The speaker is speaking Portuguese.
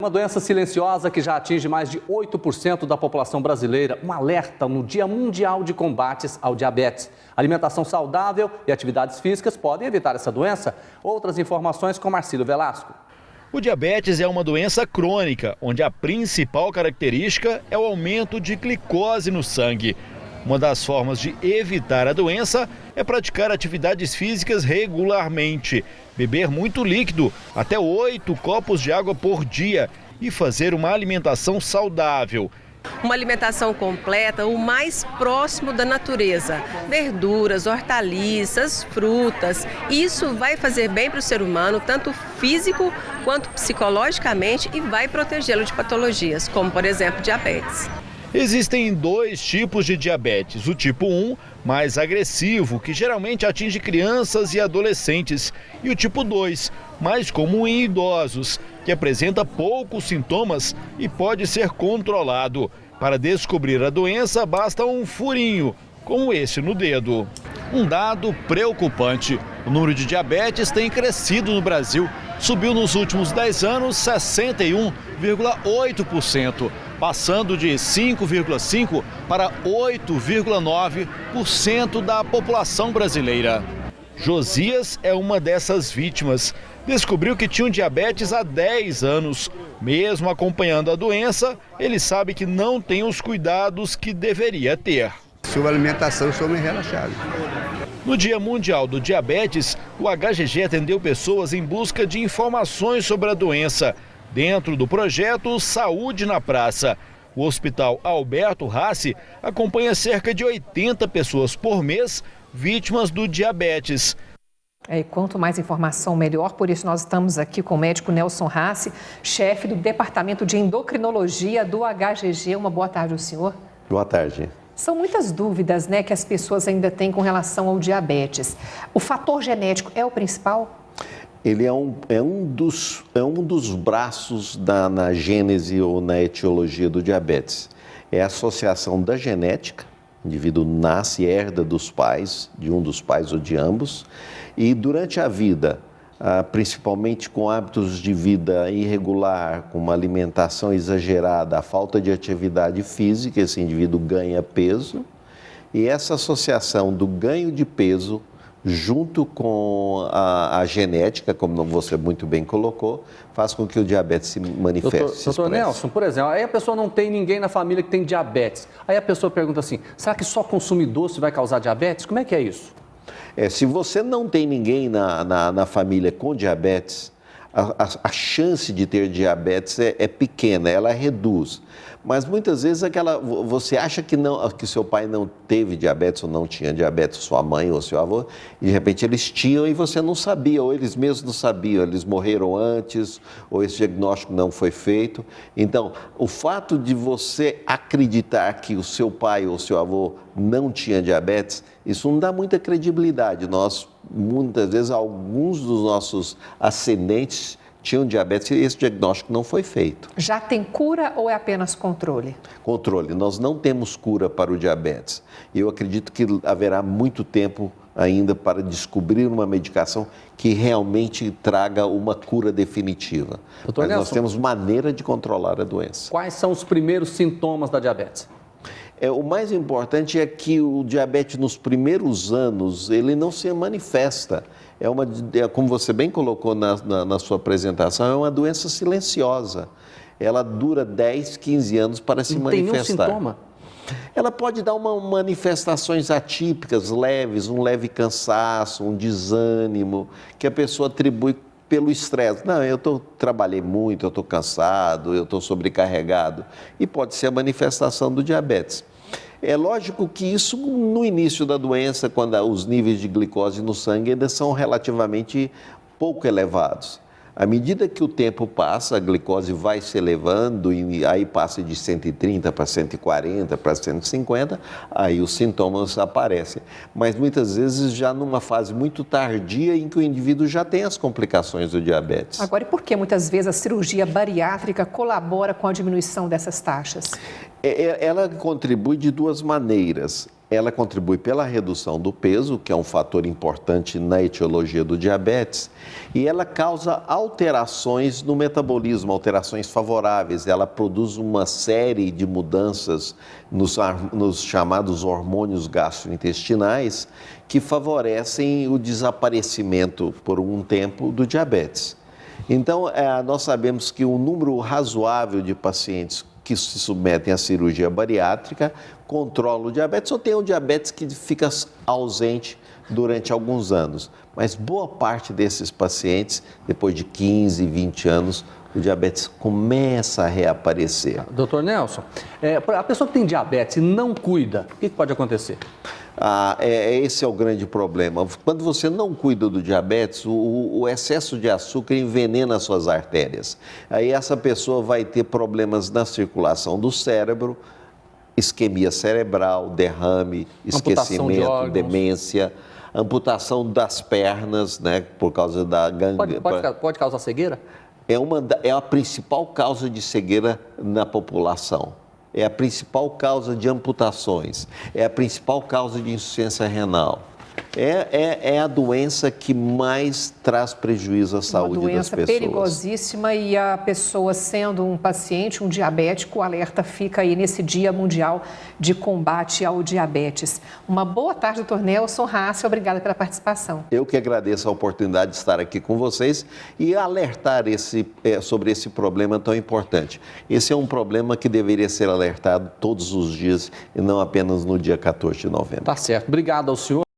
Uma doença silenciosa que já atinge mais de 8% da população brasileira. Um alerta no Dia Mundial de Combates ao Diabetes. Alimentação saudável e atividades físicas podem evitar essa doença. Outras informações com Marcílio Velasco. O diabetes é uma doença crônica, onde a principal característica é o aumento de glicose no sangue. Uma das formas de evitar a doença é praticar atividades físicas regularmente, beber muito líquido, até 8 copos de água por dia e fazer uma alimentação saudável. Uma alimentação completa, o mais próximo da natureza. Verduras, hortaliças, frutas. Isso vai fazer bem para o ser humano, tanto físico quanto psicologicamente, e vai protegê-lo de patologias, como por exemplo diabetes. Existem 2 tipos de diabetes, o tipo 1, mais agressivo, que geralmente atinge crianças e adolescentes, e o tipo 2, mais comum em idosos, que apresenta poucos sintomas e pode ser controlado. Para descobrir a doença, basta um furinho, como esse no dedo. Um dado preocupante: o número de diabetes tem crescido no Brasil. Subiu nos últimos 10 anos 61,8%, passando de 5,5% para 8,9% da população brasileira. Josias é uma dessas vítimas. Descobriu que tinha diabetes há 10 anos. Mesmo acompanhando a doença, ele sabe que não tem os cuidados que deveria ter. Sobre a alimentação, sou meio relaxado. No Dia Mundial do Diabetes, o HGG atendeu pessoas em busca de informações sobre a doença, dentro do projeto Saúde na Praça. O Hospital Alberto Rassi acompanha cerca de 80 pessoas por mês vítimas do diabetes. E quanto mais informação, melhor. Por isso, nós estamos aqui com o médico Nelson Rassi, chefe do Departamento de Endocrinologia do HGG. Uma boa tarde ao senhor. Boa tarde. São muitas dúvidas, né, que as pessoas ainda têm com relação ao diabetes. O fator genético é o principal? Ele é um dos braços na gênese ou na etiologia do diabetes. É a associação da genética, o indivíduo nasce e herda dos pais, de um dos pais ou de ambos, e durante a vida, principalmente com hábitos de vida irregular, com uma alimentação exagerada, a falta de atividade física, esse indivíduo ganha peso, e essa associação do ganho de peso junto com a genética, como você muito bem colocou, faz com que o diabetes se manifeste. Doutor Nelson, por exemplo, aí a pessoa não tem ninguém na família que tem diabetes. Aí a pessoa pergunta assim, será que só consumir doce vai causar diabetes? Como é que é isso? Se você não tem ninguém na família com diabetes, a chance de ter diabetes é pequena, ela reduz. Mas muitas vezes você acha que seu pai não teve diabetes ou não tinha diabetes, sua mãe ou seu avô, e de repente eles tinham e você não sabia, ou eles mesmos não sabiam, eles morreram antes, ou esse diagnóstico não foi feito. Então, o fato de você acreditar que o seu pai ou seu avô não tinha diabetes, isso não dá muita credibilidade. Muitas vezes, alguns dos nossos ascendentes tinham diabetes e esse diagnóstico não foi feito. Já tem cura ou é apenas controle? Controle. Nós não temos cura para o diabetes. Eu acredito que haverá muito tempo ainda para descobrir uma medicação que realmente traga uma cura definitiva. Doutor Mas Nelson, nós temos maneira de controlar a doença. quais são os primeiros sintomas da diabetes? O mais importante é que o diabetes nos primeiros anos, ele não se manifesta. Como você bem colocou na sua apresentação, é uma doença silenciosa. Ela dura 10, 15 anos para se manifestar. Tem nenhum sintoma? Ela pode dar manifestações atípicas, leves, um leve cansaço, um desânimo, que a pessoa atribui pelo estresse. Não, trabalhei muito, eu estou cansado, eu estou sobrecarregado. E pode ser a manifestação do diabetes. É lógico que isso, no início da doença, quando os níveis de glicose no sangue ainda são relativamente pouco elevados. À medida que o tempo passa, a glicose vai se elevando e aí passa de 130 para 140, para 150, aí os sintomas aparecem. Mas muitas vezes já numa fase muito tardia em que o indivíduo já tem as complicações do diabetes. Agora, e por que muitas vezes a cirurgia bariátrica colabora com a diminuição dessas taxas? Ela contribui de duas maneiras. ela contribui pela redução do peso, que é um fator importante na etiologia do diabetes, e ela causa alterações no metabolismo, alterações favoráveis. Ela produz uma série de mudanças nos chamados hormônios gastrointestinais que favorecem o desaparecimento por um tempo do diabetes. Então, nós sabemos que um número razoável de pacientes que se submetem à cirurgia bariátrica controla o diabetes ou tem um diabetes que fica ausente durante alguns anos. Mas boa parte desses pacientes, depois de 15, 20 anos, o diabetes começa a reaparecer. Doutor Nelson, a pessoa que tem diabetes e não cuida, o que pode acontecer? Esse é o grande problema. Quando você não cuida do diabetes, o excesso de açúcar envenena as suas artérias. Aí essa pessoa vai ter problemas na circulação do cérebro, isquemia cerebral, derrame, esquecimento, demência, amputação das pernas, né, por causa da gangrena. Pode causar cegueira? É a principal causa de cegueira na população. É a principal causa de amputações, é a principal causa de insuficiência renal. É a doença que mais traz prejuízo à saúde das pessoas. Uma doença perigosíssima e a pessoa sendo um paciente, um diabético, o alerta fica aí nesse Dia Mundial de Combate ao Diabetes. Uma boa tarde, doutor Nelson Rassi, obrigada pela participação. Eu que agradeço a oportunidade de estar aqui com vocês e alertar sobre esse problema tão importante. Esse é um problema que deveria ser alertado todos os dias e não apenas no dia 14 de novembro. Tá certo. Obrigado ao senhor.